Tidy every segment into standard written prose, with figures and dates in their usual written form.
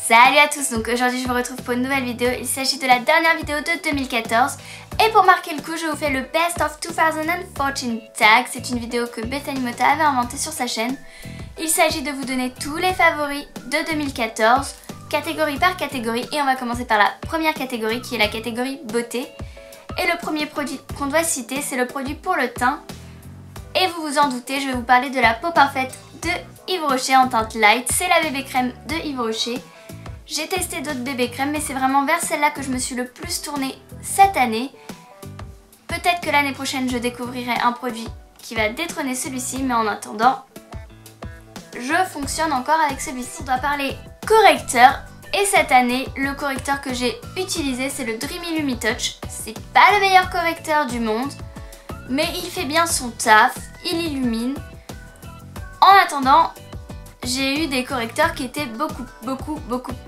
Salut à tous, donc aujourd'hui je vous retrouve pour une nouvelle vidéo. Il s'agit de la dernière vidéo de 2014 et pour marquer le coup je vous fais le Best of 2014 tag. C'est une vidéo que Bethany Mota avait inventée sur sa chaîne. Il s'agit de vous donner tous les favoris de 2014, catégorie par catégorie, et on va commencer par la première catégorie qui est la catégorie beauté. Et le premier produit qu'on doit citer, c'est le produit pour le teint. Et vous vous en doutez, je vais vous parler de la peau parfaite de Yves Rocher en teinte light. C'est la bébé crème de Yves Rocher. J'ai testé d'autres bébés crèmes, mais c'est vraiment vers celle-là que je me suis le plus tournée cette année. Peut-être que l'année prochaine, je découvrirai un produit qui va détrôner celui-ci, mais en attendant, je fonctionne encore avec celui-ci. On doit parler correcteur. Et cette année, le correcteur que j'ai utilisé, c'est le Dreamy Lumi Touch. C'est pas le meilleur correcteur du monde, mais il fait bien son taf, il illumine. En attendant, j'ai eu des correcteurs qui étaient beaucoup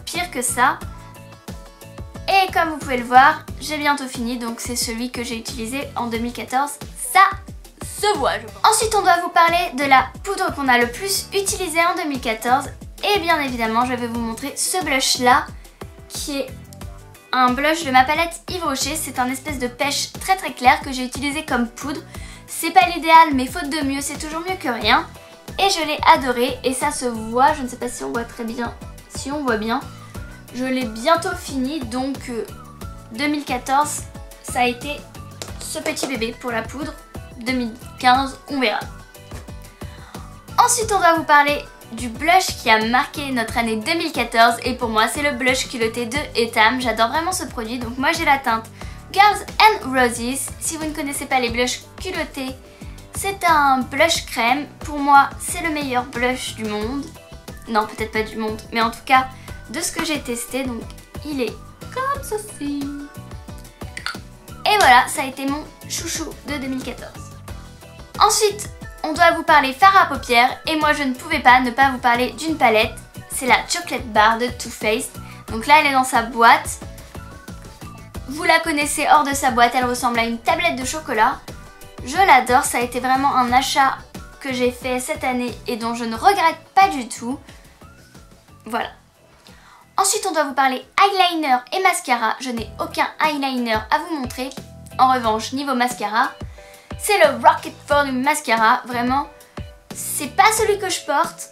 pires que ça. Et comme vous pouvez le voir, j'ai bientôt fini, donc c'est celui que j'ai utilisé en 2014. Ça se voit, je pense. Ensuite, on doit vous parler de la poudre qu'on a le plus utilisée en 2014. Et bien évidemment, je vais vous montrer ce blush là, qui est un blush de ma palette Yves Rocher. C'est un espèce de pêche très clair que j'ai utilisé comme poudre. C'est pas l'idéal, mais faute de mieux, c'est toujours mieux que rien. Et je l'ai adoré et ça se voit, je ne sais pas si on voit très bien, si on voit bien. Je l'ai bientôt fini, donc 2014, ça a été ce petit bébé pour la poudre. 2015, on verra. Ensuite, on va vous parler du blush qui a marqué notre année 2014 et pour moi c'est le blush culotté de Etam. J'adore vraiment ce produit, donc moi j'ai la teinte Girls and Roses. Si vous ne connaissez pas les blushs culottés, c'est un blush crème. Pour moi c'est le meilleur blush du monde. Non, peut-être pas du monde, mais en tout cas de ce que j'ai testé, donc il est comme ceci. Et voilà, ça a été mon chouchou de 2014. Ensuite, on doit vous parler fard à paupières et moi je ne pouvais pas ne pas vous parler d'une palette. C'est la Chocolate Bar de Too Faced. Donc là elle est dans sa boîte. Vous la connaissez hors de sa boîte, elle ressemble à une tablette de chocolat. Je l'adore, ça a été vraiment un achat que j'ai fait cette année et dont je ne regrette pas du tout. Voilà. Ensuite on doit vous parler eyeliner et mascara. Je n'ai aucun eyeliner à vous montrer. En revanche, niveau mascara, c'est le Rocket Volume Mascara. Vraiment, c'est pas celui que je porte,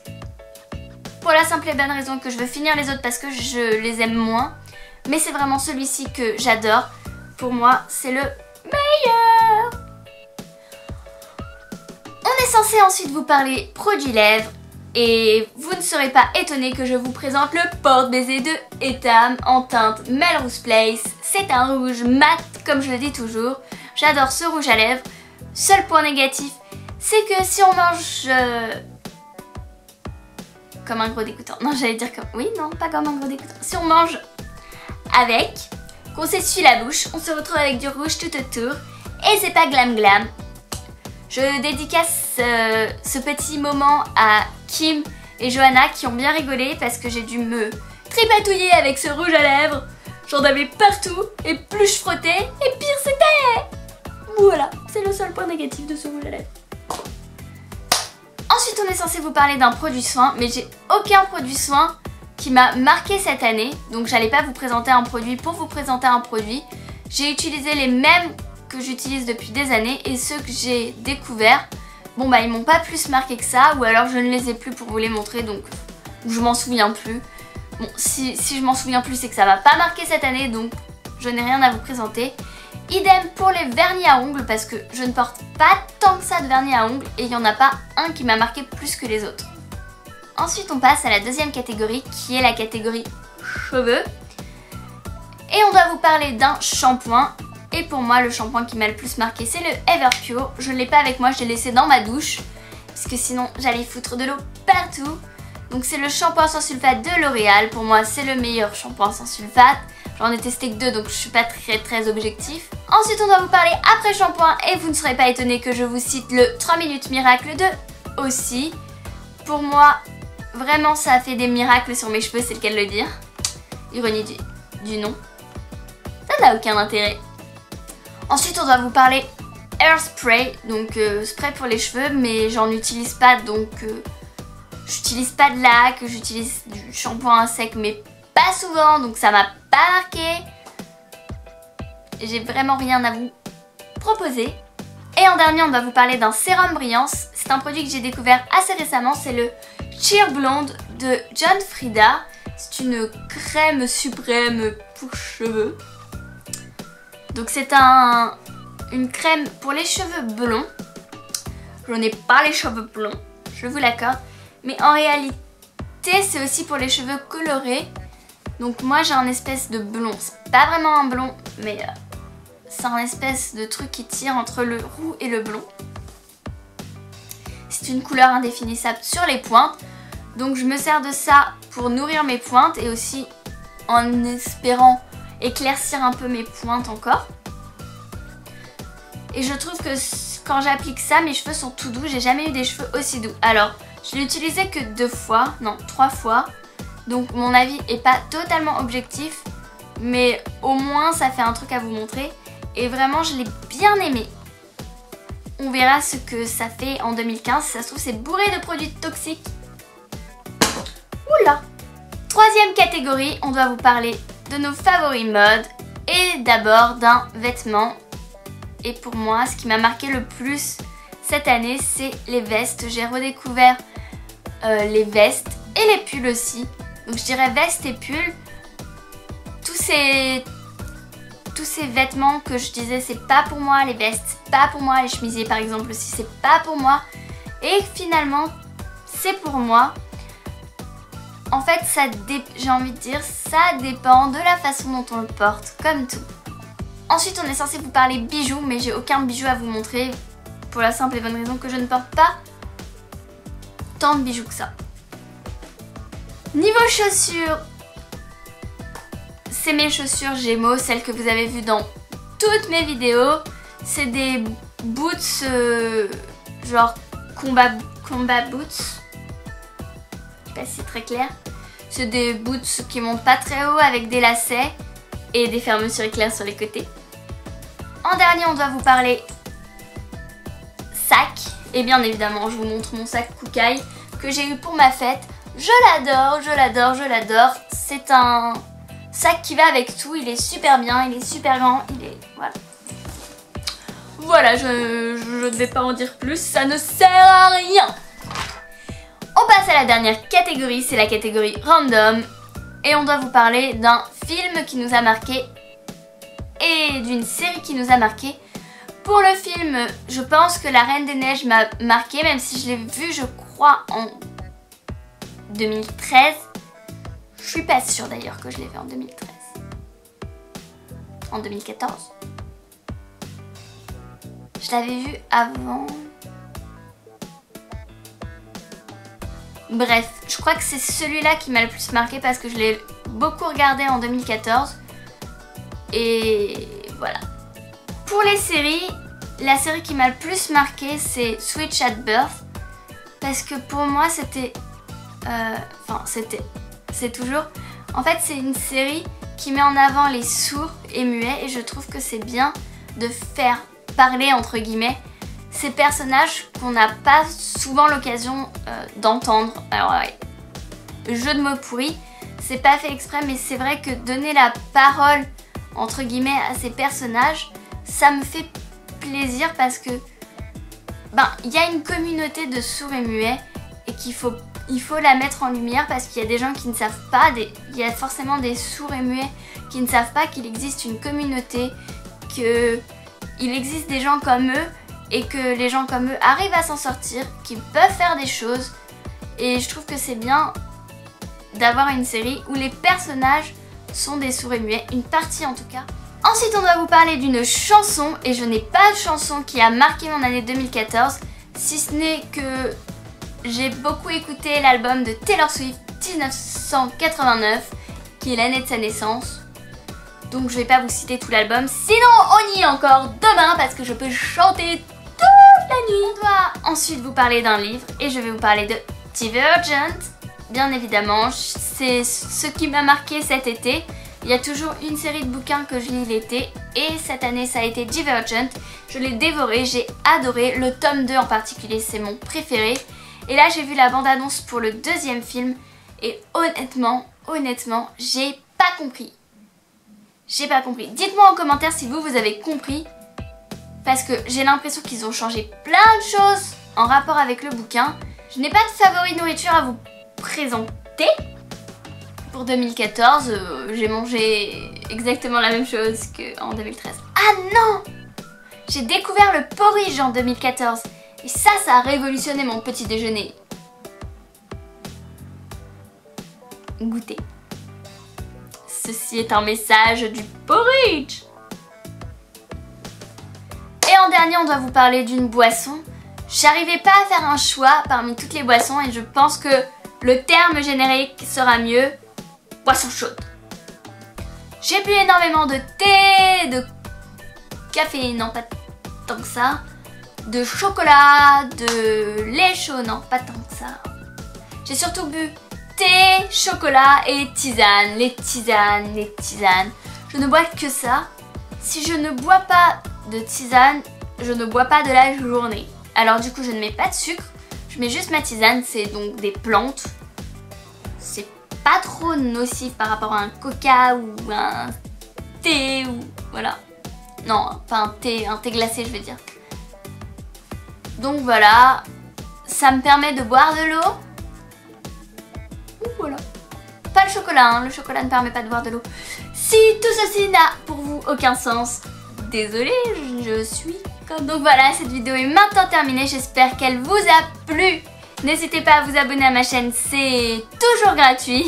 pour la simple et bonne raison que je veux finir les autres parce que je les aime moins. Mais c'est vraiment celui-ci que j'adore. Pour moi, c'est le meilleur. On est censé ensuite vous parler produits lèvres. Et vous ne serez pas étonné que je vous présente le porte-baiser de Etam en teinte Melrose Place. C'est un rouge mat, comme je le dis toujours. J'adore ce rouge à lèvres. Seul point négatif, c'est que si on mange comme un gros dégoûtant. Non, j'allais dire comme... Oui, non, pas comme un gros dégoûtant. Si on mange avec, qu'on s'essuie la bouche, on se retrouve avec du rouge tout autour. Et c'est pas glam glam. Je dédicace ce petit moment à Kim et Johanna qui ont bien rigolé parce que j'ai dû me tripatouiller avec ce rouge à lèvres. J'en avais partout et plus je frottais et pire c'était. Voilà, c'est le seul point négatif de ce rouge à lèvres. Ensuite, on est censé vous parler d'un produit soin, mais j'ai aucun produit soin qui m'a marqué cette année. Donc j'allais pas vous présenter un produit pour vous présenter un produit. J'ai utilisé les mêmes que j'utilise depuis des années et ceux que j'ai découverts, bon bah ils m'ont pas plus marqué que ça, ou alors je ne les ai plus pour vous les montrer, donc je m'en souviens plus. Bon, si je m'en souviens plus, c'est que ça m'a pas marqué cette année, donc je n'ai rien à vous présenter. Idem pour les vernis à ongles parce que je ne porte pas tant que ça de vernis à ongles et il n'y en a pas un qui m'a marqué plus que les autres. Ensuite on passe à la deuxième catégorie qui est la catégorie cheveux. Et on doit vous parler d'un shampoing. Et pour moi le shampoing qui m'a le plus marqué c'est le Everpure. Je ne l'ai pas avec moi, je l'ai laissé dans ma douche parce que sinon j'allais foutre de l'eau partout. Donc c'est le shampoing sans sulfate de L'Oréal. Pour moi c'est le meilleur shampoing sans sulfate. J'en ai testé que 2 donc je suis pas très objectif. Ensuite on doit vous parler après shampoing et vous ne serez pas étonné que je vous cite le 3 minutes miracle de aussi. Pour moi vraiment ça a fait des miracles sur mes cheveux, c'est le cas de le dire. Ironie du nom. Ça n'a aucun intérêt. Ensuite on doit vous parler Hairspray, donc spray pour les cheveux, mais j'en utilise pas, donc j'utilise pas de lac, j'utilise du shampoing à sec mais pas pas souvent, donc ça m'a pas marqué. J'ai vraiment rien à vous proposer. Et en dernier, on va vous parler d'un sérum brillance. C'est un produit que j'ai découvert assez récemment, c'est le Cheer Blonde de John Frieda. C'est une crème suprême pour cheveux. Donc c'est une crème pour les cheveux blonds. Je n'ai pas les cheveux blonds, je vous l'accorde. Mais en réalité, c'est aussi pour les cheveux colorés. Donc moi j'ai un espèce de blond. C'est pas vraiment un blond, mais c'est un espèce de truc qui tire entre le roux et le blond. C'est une couleur indéfinissable sur les pointes. Donc je me sers de ça pour nourrir mes pointes et aussi en espérant éclaircir un peu mes pointes encore. Et je trouve que quand j'applique ça, mes cheveux sont tout doux. J'ai jamais eu des cheveux aussi doux. Alors, je l'ai utilisé que 2 fois, non 3 fois. Donc mon avis est pas totalement objectif, mais au moins ça fait un truc à vous montrer. Et vraiment, je l'ai bien aimé. On verra ce que ça fait en 2015. Si ça se trouve, c'est bourré de produits toxiques. Oula! Troisième catégorie, on doit vous parler de nos favoris mode. Et d'abord d'un vêtement. Et pour moi, ce qui m'a marqué le plus cette année, c'est les vestes. J'ai redécouvert les vestes et les pulls aussi. Donc je dirais vestes et pulls. Tous ces vêtements que je disais, c'est pas pour moi. Les vestes, c'est pas pour moi. Les chemisiers par exemple aussi, c'est pas pour moi. Et finalement, c'est pour moi. En fait, j'ai envie de dire, ça dépend de la façon dont on le porte, comme tout. Ensuite, on est censé vous parler bijoux, mais j'ai aucun bijou à vous montrer pour la simple et bonne raison que je ne porte pas tant de bijoux que ça. Niveau chaussures, c'est mes chaussures Gémeaux, celles que vous avez vues dans toutes mes vidéos. C'est des boots genre combat boots. Je sais pas si c'est très clair. C'est des boots qui montent pas très haut avec des lacets et des fermetures éclairs sur les côtés. En dernier, on doit vous parler sac. Et bien évidemment, je vous montre mon sac Kookaï que j'ai eu pour ma fête. Je l'adore, je l'adore, je l'adore. C'est un sac qui va avec tout. Il est super bien, il est super grand, il est... Voilà. Voilà, je ne vais pas en dire plus, ça ne sert à rien. On passe à la dernière catégorie, c'est la catégorie random. Et on doit vous parler d'un film qui nous a marqué et d'une série qui nous a marqué. Pour le film, je pense que La Reine des Neiges m'a marqué, même si je l'ai vu, je crois, en 2013. Je suis pas sûre d'ailleurs que je l'ai vu en 2013. En 2014. Je l'avais vu avant... Bref, je crois que c'est celui-là qui m'a le plus marqué parce que je l'ai beaucoup regardé en 2014. Et voilà. Pour les séries, la série qui m'a le plus marqué, c'est Switch at Birth. Parce que pour moi, c'était... c'est toujours... En fait, c'est une série qui met en avant les sourds et muets. Et je trouve que c'est bien de faire parler, entre guillemets, ces personnages qu'on n'a pas souvent l'occasion d'entendre. Alors ouais, jeu de mots pourri, c'est pas fait exprès, mais c'est vrai que donner la parole, entre guillemets, à ces personnages, ça me fait plaisir parce que il y a une communauté de sourds et muets et il faut la mettre en lumière parce qu'il y a des gens qui ne savent pas, il y a forcément des sourds et muets qui ne savent pas qu'il existe une communauté, qu'il existe des gens comme eux et que les gens comme eux arrivent à s'en sortir, qu'ils peuvent faire des choses. Et je trouve que c'est bien d'avoir une série où les personnages sont des sourds et muets, une partie en tout cas. Ensuite, on doit vous parler d'une chanson, et je n'ai pas de chanson qui a marqué mon année 2014, si ce n'est que j'ai beaucoup écouté l'album de Taylor Swift 1989, qui est l'année de sa naissance. Donc je vais pas vous citer tout l'album, sinon on y est encore demain parce que je peux chanter toute la nuit. On doit ensuite vous parler d'un livre et je vais vous parler de Divergent. Bien évidemment, c'est ce qui m'a marqué cet été. Il y a toujours une série de bouquins que je lis l'été et cette année ça a été Divergent. Je l'ai dévoré, j'ai adoré, le tome 2 en particulier c'est mon préféré. Et là j'ai vu la bande-annonce pour le deuxième film et honnêtement, honnêtement, j'ai pas compris. J'ai pas compris. Dites-moi en commentaire si vous avez compris. Parce que j'ai l'impression qu'ils ont changé plein de choses en rapport avec le bouquin. Je n'ai pas de favori de nourriture à vous présenter. Pour 2014, j'ai mangé exactement la même chose qu'en 2013. Ah non! J'ai découvert le porridge en 2014. Et ça a révolutionné mon petit déjeuner. Goûtez. Ceci est un message du porridge. Et en dernier, on doit vous parler d'une boisson. J'arrivais pas à faire un choix parmi toutes les boissons et je pense que le terme générique sera mieux. Boisson chaude. J'ai bu énormément de thé, de café, non pas tant que ça, de chocolat, de lait chaud, non pas tant que ça. J'ai surtout bu thé, chocolat et tisane, les tisanes. Je ne bois que ça. Si je ne bois pas de tisane, je ne bois pas de la journée. Alors du coup, je ne mets pas de sucre, je mets juste ma tisane, c'est donc des plantes. C'est pas trop nocif par rapport à un coca ou un thé ou voilà. Non, pas un thé glacé je veux dire. Donc voilà, ça me permet de boire de l'eau. Voilà. Pas le chocolat, hein. Le chocolat ne permet pas de boire de l'eau. Si tout ceci n'a pour vous aucun sens, désolée, je suis comme... Donc voilà, cette vidéo est maintenant terminée, j'espère qu'elle vous a plu. N'hésitez pas à vous abonner à ma chaîne, c'est toujours gratuit.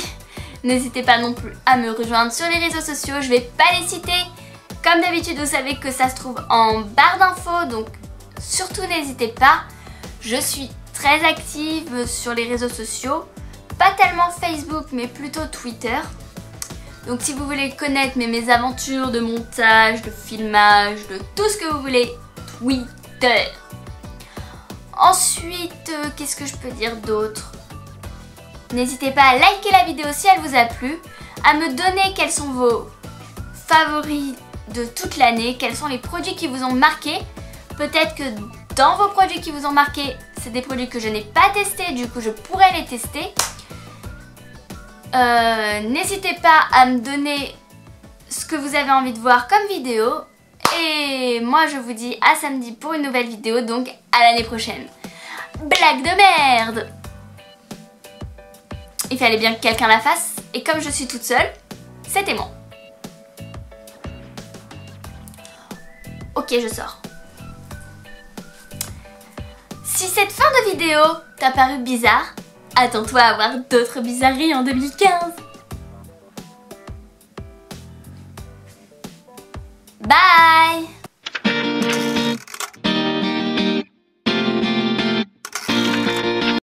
N'hésitez pas non plus à me rejoindre sur les réseaux sociaux, je vais pas les citer. Comme d'habitude, vous savez que ça se trouve en barre d'infos, donc surtout n'hésitez pas. Je suis très active sur les réseaux sociaux, pas tellement Facebook mais plutôt Twitter. Donc si vous voulez connaître mes aventures de montage, de filmage, de tout ce que vous voulez, Twitter. Ensuite, qu'est-ce que je peux dire d'autre? N'hésitez pas à liker la vidéo si elle vous a plu, à me donner quels sont vos favoris de toute l'année, quels sont les produits qui vous ont marqué. Peut-être que dans vos produits qui vous ont marqué, c'est des produits que je n'ai pas testés, du coup je pourrais les tester. N'hésitez pas à me donner ce que vous avez envie de voir comme vidéo. Et moi je vous dis à samedi pour une nouvelle vidéo, donc à l'année prochaine. Blague de merde! Il fallait bien que quelqu'un la fasse, et comme je suis toute seule, c'était moi. Ok, je sors. Si cette fin de vidéo t'a paru bizarre, attends-toi à voir d'autres bizarreries en 2015. Bye!